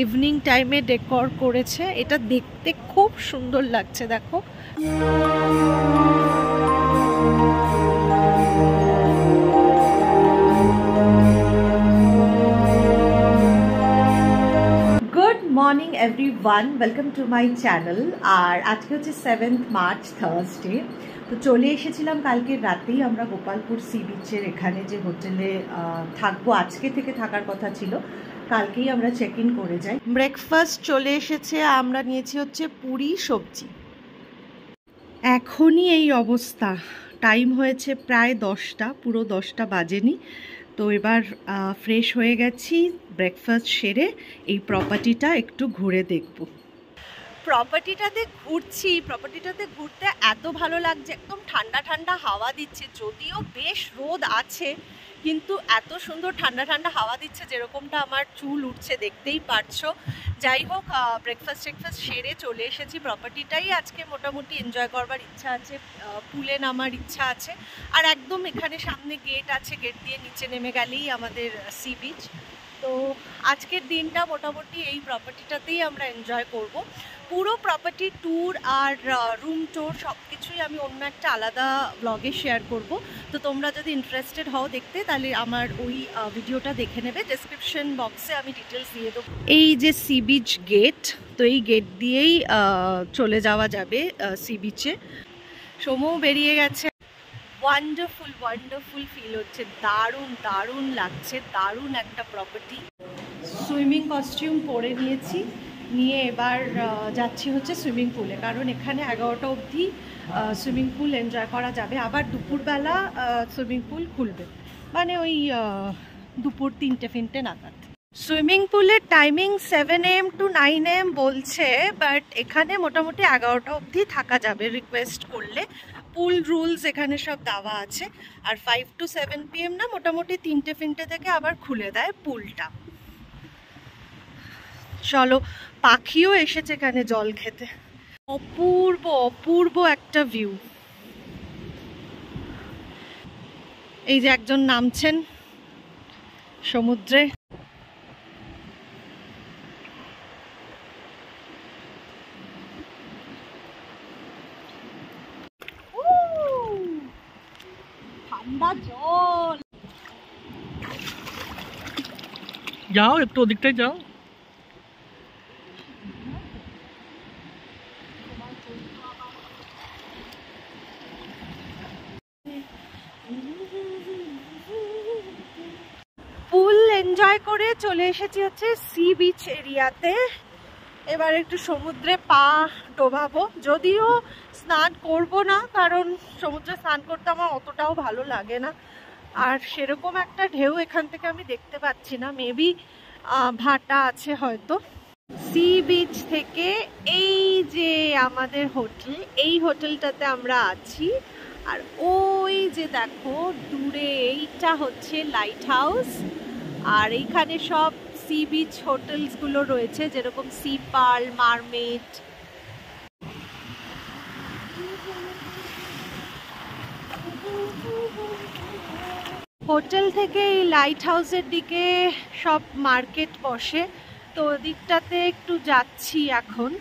Evening টাইমে decor করেছে, এটা দেখতে খুব সুন্দর লাগছে। দেখো good morning everyone, welcome to my channel. আর আজকে হচ্ছে 7th মার্চ, থার্সডে। তো চলে এসেছিলাম কালকে রাতেই আমরা গোপালপুর সি বিচের এখানে যে হোটেলে থাকবো, আজকে থেকে থাকার কথা ছিল, কালকেই আমরা চেক ইন করে যাই। ব্রেকফাস্ট চলে এসেছে, আমরা নিয়েছি হচ্ছে পুরি সবজি। এখনই এই অবস্থা, টাইম হয়েছে প্রায় 10টা, পুরো 10টা বাজেনি। তো এবার ফ্রেশ হয়ে গেছি, ব্রেকফাস্ট সেরে এই প্রপার্টিটা একটু ঘুরে দেখব। প্রপার্টিটাতে ঘুরতে এত ভালো লাগছে, একদম ঠান্ডা ঠান্ডা হাওয়া দিচ্ছে, যদিও বেশ রোদ আছে, কিন্তু এত সুন্দর ঠান্ডা ঠান্ডা হাওয়া দিচ্ছে, যেরকমটা আমার চুল উঠছে দেখতেই পারছো। যাই হোক, ব্রেকফাস্ট সেরে চলে এসেছি। প্রপার্টিটাই আজকে মোটামুটি এনজয় করবার ইচ্ছা আছে, পুলে নামার ইচ্ছা আছে। আর একদম এখানে সামনে গেট আছে, গেট দিয়ে নিচে নেমে গেলেই আমাদের সি বিচ। তো আজকের দিনটা মোটামুটি এই প্রপার্টিটাতেই আমরা এনজয় করব। পুরো প্রপার্টি ট্যুর আর রুম ট্যুর সব কিছুই আমি অন্য একটা আলাদা ব্লগে শেয়ার করব। তো তোমরা যদি ইন্টারেস্টেড হও দেখতে, তাহলে আমার ওই ভিডিওটা দেখে নেবে। ডেসক্রিপশন বক্সে আমি ডিটেলস দিয়ে দেবো। এই যে সি বিচ গেট, তো এই গেট দিয়েই চলে যাওয়া যাবে সি বিচে। সময় বেরিয়ে গেছে। ওয়ান্ডারফুল ফিল হচ্ছে, দারুণ লাগছে, দারুণ একটা প্রপার্টি। সুইমিং কস্টিউম পরে নিয়েছি, নিয়ে এবার যাচ্ছি হচ্ছে সুইমিং পুলে, কারণ এখানে 11টা অবধি সুইমিং পুল এনজয় করা যাবে। আবার দুপুরবেলা সুইমিং পুল খুলবে, মানে ওই দুপুর 3টে নাগাদ। সুইমিং পুলের টাইমিং 7 AM to 9 AM বলছে, বাট এখানে মোটামুটি 11টা অবধি থাকা যাবে রিকোয়েস্ট করলে। পুল রুলস এখানে সব দেওয়া আছে। আর 5 to 7 PM না, মোটামুটি 3টে থেকে আবার খুলে দেয় পুলটা। চলো, পাখিও এসেছে এখানে জল খেতে। অপূর্ব একটা ভিউ। এই যে একজন নামছেন সমুদ্রে। ঠান্ডা জল। যাও একটু ওদিকটাই যাও। পুল এনজয় করে চলে এসেছি হচ্ছে সি বিচ এরিয়াতে। এবার একটু সমুদ্রে পা ডোবাবো, যদিও স্নান করব না, কারণ সমুদ্রে স্নান করতে আমার অতটাও ভালো লাগে না। আর সেরকম একটা ঢেউ এখান থেকে আমি দেখতে পাচ্ছি না, মেবি ভাটা আছে হয়তো। সি বিচ থেকে এই যে আমাদের হোটেল, এই হোটেলটাতে আমরা আছি। আর ওই যে দেখো দূরে, এইটা হচ্ছে লাইট হাউস। আর এইখানে সব সি বিচ হোটেলসগুলো রয়েছে, যেরকম সি পার্ল, মারমেড। হোটেল থেকে এই লাইট হাউসের দিকে সব মার্কেট বসে, তো ওদিকটাতে একটু যাচ্ছি এখন।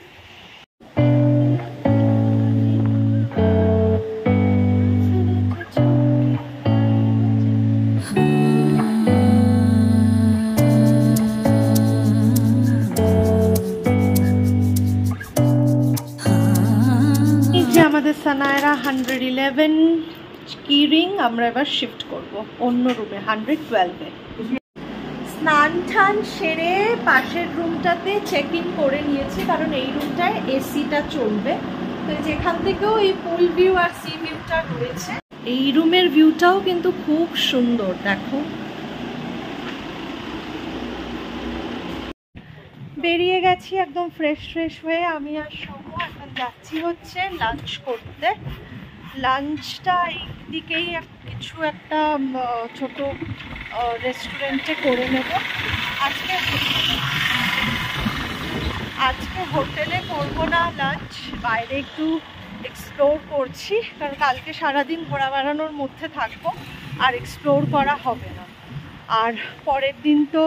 আমাদের সানায়রা 111 কি রিং, আমরা এবার শিফট করব অন্য রুমে 112-এ। স্নান টান সেরে পাশের রুমটাতে চেক ইন করে নিয়েছি, কারণ এই রুমটায় এসিটা চলবে। তো যেখান থেকেও এই পুল ভিউ আর সি ভিউটা রয়েছে। এই রুমের ভিউটাও কিন্তু খুব সুন্দর, দেখো। বেরিয়ে গেছি একদম ফ্রেশ হয়ে, আমি আর সমু এখন যাচ্ছি হচ্ছে লাঞ্চ করতে। লাঞ্চটা এইদিকেই কিছু একটা ছোট রেস্টুরেন্টে করে নেব। আজকে হোটেলে করবো না লাঞ্চ, বাইরে একটু এক্সপ্লোর করছি, কারণ কালকে সারাদিন ঘোরা বেড়ানোর মধ্যে থাকবো, আর এক্সপ্লোর করা হবে না। আর পরের দিন তো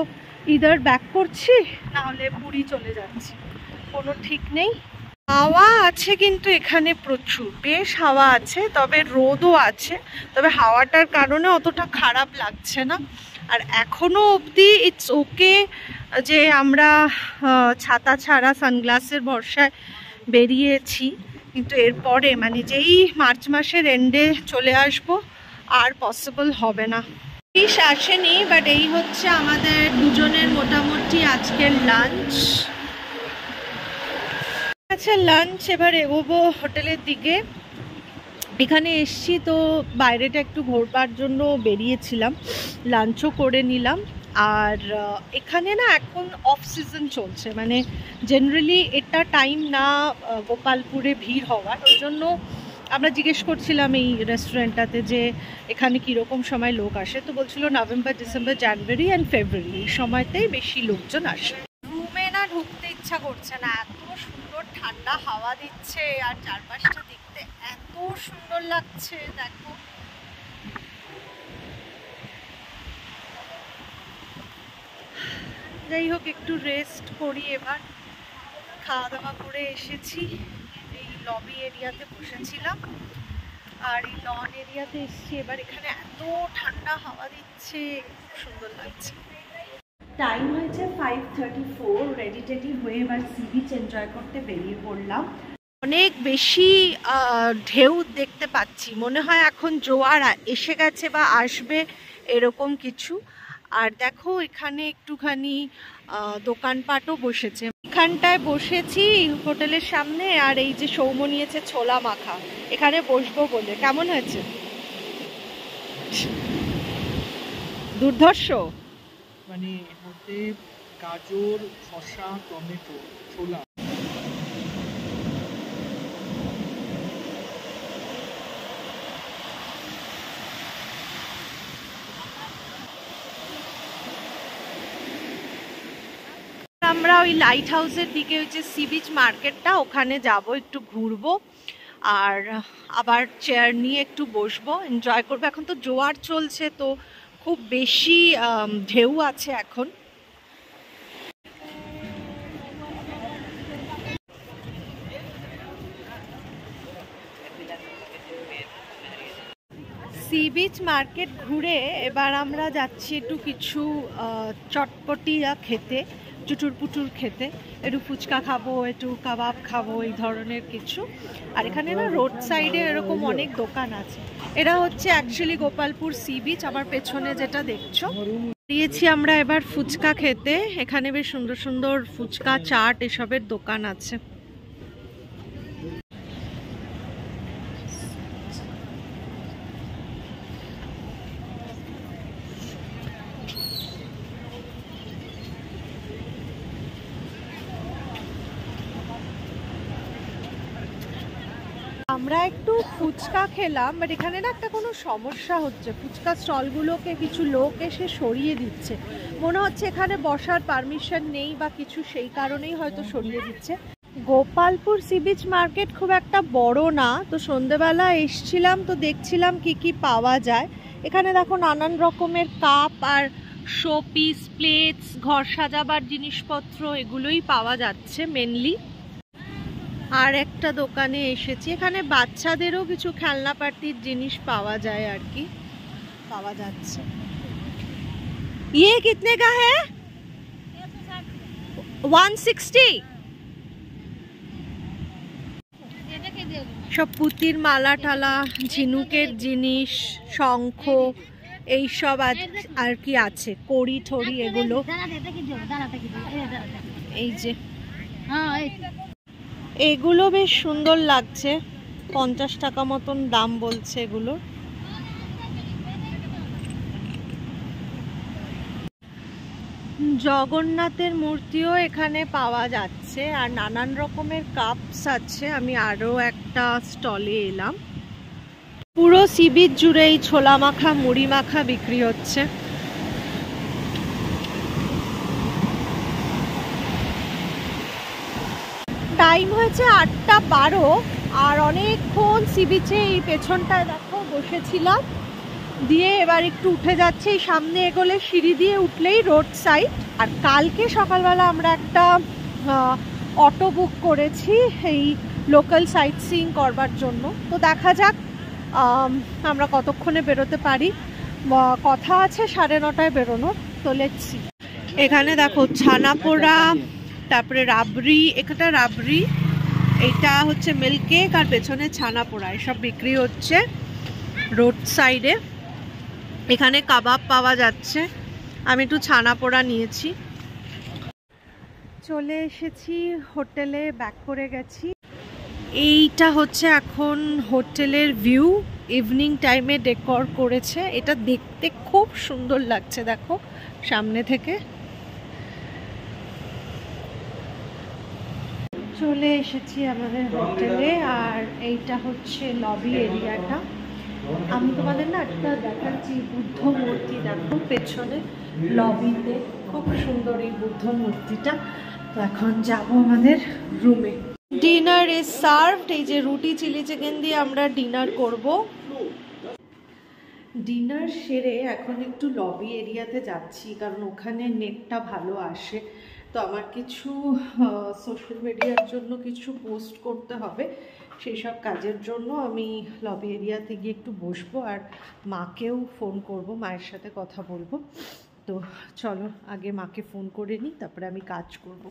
ইদার ব্যাক করছি নাহলে পুরী চলে যাচ্ছি, কোনো ঠিক নেই। হাওয়া আছে কিন্তু এখানে প্রচুর, বেশ হাওয়া আছে, তবে রোদও আছে, তবে হাওয়াটার কারণে অতটা খারাপ লাগছে না। আর এখনো অবধি ইটস ওকে যে আমরা ছাতা ছাড়া সানগ্লাসের ভরসায় বেরিয়েছি, কিন্তু এরপরে মানে যেই মার্চ মাসের এন্ডে চলে আসবো আর পসিবল হবে না। ফিশ আসেনি, বাট এই হচ্ছে আমাদের দুজনের মোটামুটি আজকের লাঞ্চ। আচ্ছা লাঞ্চ এবার এগোবো হোটেলের দিকে। এখানে এসছি তো বাইরেটা একটু ঘোরবার জন্য বেরিয়েছিলাম, লাঞ্চও করে নিলাম। আর এখানে না এখন অফ সিজন চলছে, মানে জেনারেলি এটা টাইম না গোপালপুরে ভিড় হওয়ার, ওই জন্য আমরা জিজ্ঞেস করছিলাম এই রেস্টুরেন্টটাতে যে এখানে কীরকম সময় লোক আসে, তো বলছিল নভেম্বর, ডিসেম্বর, জানুয়ারি অ্যান্ড ফেব্রুয়ারি এই সময়তেই বেশি লোকজন আসে। রুমে না ঢুকতে ইচ্ছা করছে না, এত সুন্দর ঠান্ডা হাওয়া দিচ্ছে আর চারপাশটা দেখতে এত সুন্দর লাগছে। দেখো যাই হোক একটু রেস্ট করি এবার। খাওয়া দাওয়া করে এসেছি, এই লবি এরিয়াতে বসেছিলাম আর এই লন এরিয়াতে এসেছি। এবার এখানে এত ঠান্ডা হাওয়া দিচ্ছে, খুব সুন্দর লাগছে। টাইম হয়েছে 5:34, রেডি টেডি হয়ে এবার সি বিচ এনজয় করতে বেরিয়ে পড়লাম। অনেক বেশি ঢেউ দেখতে পাচ্ছি, মনে হয় এখন জোয়ার এসে গেছে বা আসবে এরকম কিছু। আর দেখো এখানে একটুখানি দোকানপাটও বসেছে, এখানটায় বসেছি হোটেলের সামনে। আর এই যে সৌম নিয়েছে ছোলা মাখা, এখানে বসবো বলে। কেমন হয়েছে? দুর্ধর্ষ, মানে হতে গাজর, শসা, টমেটো, ছোলা। আমরা ওই লাইট হাউসের দিকে ওই যে সি বিচ মার্কেটটা, ওখানে যাব, একটু ঘুরবো আর আবার চেয়ার নিয়ে একটু বসবো, এনজয় করবো। এখন তো জোয়ার চলছে, তো খুব বেশি ঢেউ আছে এখন। সি বিচ মার্কেট ঘুরে এবার আমরা যাচ্ছি একটু কিছু চটপটিয়া খেতে, চুটুর পুটুর খেতে, একটু ফুচকা খাবো, একটু কাবাব খাবো, এই ধরনের কিছু। আর এখানে না রোড সাইডে এরকম অনেক দোকান আছে। এটা হচ্ছে অ্যাকচুয়ালি গোপালপুর সি বিচ, আমার পেছনে যেটা দেখছো। দিয়েছি আমরা এবার ফুচকা খেতে, এখানে বেশ সুন্দর সুন্দর ফুচকা, চাট এসবের দোকান আছে। আমরা একটু ফুচকা খেলাম, বাট এখানে না একটা কোনো সমস্যা হচ্ছে, ফুচকা স্টলগুলোকে কিছু লোক এসে সরিয়ে দিচ্ছে, মনে হচ্ছে এখানে বসার পারমিশন নেই বা কিছু, সেই কারণেই হয়তো সরিয়ে দিচ্ছে। গোপালপুর সি বিচ মার্কেট খুব একটা বড় না, তো সন্ধেবেলা এসছিলাম তো দেখছিলাম কি কি পাওয়া যায়। এখানে দেখো নানান রকমের কাপ আর শোপিস, প্লেটস, ঘর সাজাবার জিনিসপত্র এগুলোই পাওয়া যাচ্ছে মেনলি। আর একটা দোকানে এসেছি, এখানে বাচ্চাদেরও কিছু খেলনাপাতির জিনিস পাওয়া যায় আর কি, পাওয়া যাচ্ছে। ইয়ে কিতনে কা হ্যায়? 160। সব পুতির মালা টালা, ঝিনুকের জিনিস, শঙ্খ, এইসব আর কি আছে, কড়ি ঠড়ি এগুলো। এই যে এগুলো বেশ সুন্দর লাগছে, 50 টাকা মতন দাম বলছে এগুলো। জগন্নাথের মূর্তিও এখানে পাওয়া যাচ্ছে আর নানান রকমের কাপস আছে। আমি আরও একটা স্টলে এলাম, পুরো সি বিচ জুড়ে এই ছোলা মাখা, মুড়ি মাখা বিক্রি হচ্ছে। টাইম হয়েছে 8:12 আর অনেকক্ষণ সি বিচে এই পেছনটায় দেখো বসেছিলাম, দিয়ে এবার একটু উঠে যাচ্ছে। এই সামনে এগোলে সিঁড়ি দিয়ে উঠলেই রোড সাইড, আর কালকে সকালবেলা আমরা একটা অটো বুক করেছি এই লোকাল সাইট সিইং করবার জন্য। তো দেখা যাক আমরা কতক্ষণে বেরোতে পারি। কথা আছে 9:30 বেরোনোর। তো লেটস সি। এখানে দেখো ছানা পোড়া, তারপরে রাবড়ি, একটা রাবড়ি, এইটা হচ্ছে মিল্ক কেক, আর পেছনে ছানা পোড়া, এসব বিক্রি হচ্ছে রোড সাইডে। এখানে কাবাব পাওয়া যাচ্ছে। আমি একটু ছানা পোড়া নিয়েছি। চলে এসেছি হোটেলে, ব্যাক করে গেছি। এইটা হচ্ছে এখন হোটেলের ভিউ। ইভিনিং টাইমে ডেকর করেছে, এটা দেখতে খুব সুন্দর লাগছে দেখো সামনে থেকে। চলে এসেছি আমাদের হোটেলে, আর এইটা হচ্ছে লবি এরিয়াটা। আমি তোমাদের না একটা দেখাচ্ছি বুদ্ধ মূর্তি, দেখো পেছনে লবিতে খুব সুন্দর এই বুদ্ধ মূর্তিটা। তো এখন যাব আমাদের রুমে। Dinner is served. এই যে রুটি চিলি চিকেন দিয়ে আমরা ডিনার করব। ডিনার সেরে এখন একটু লবি এরিয়াতে যাচ্ছি, কারণ ওখানে নেটটা ভালো আসে। তো আমার কিছু সোশ্যাল মিডিয়ার জন্য কিছু পোস্ট করতে হবে, সেই সব কাজের জন্য আমি লবি এরিয়াতে গিয়ে একটু বসবো, আর মাকেও ফোন করব, মায়ের সাথে কথা বলবো। তো চলো আগে মাকে ফোন করে নিই, তারপরে আমি কাজ করব।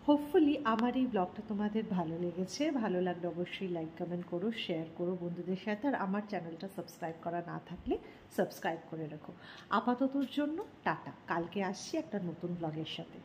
হোপফুলি আমার এই ব্লগটা তোমাদের ভালো লেগেছে। ভালো লাগলে অবশ্যই লাইক কমেন্ট করো, শেয়ার করো বন্ধুদের সাথে, আর আমার চ্যানেলটা সাবস্ক্রাইব করা না থাকলে সাবস্ক্রাইব করে রাখো। আপাততর জন্য টাটা, কালকে আসছি একটা নতুন ব্লগের সাথে।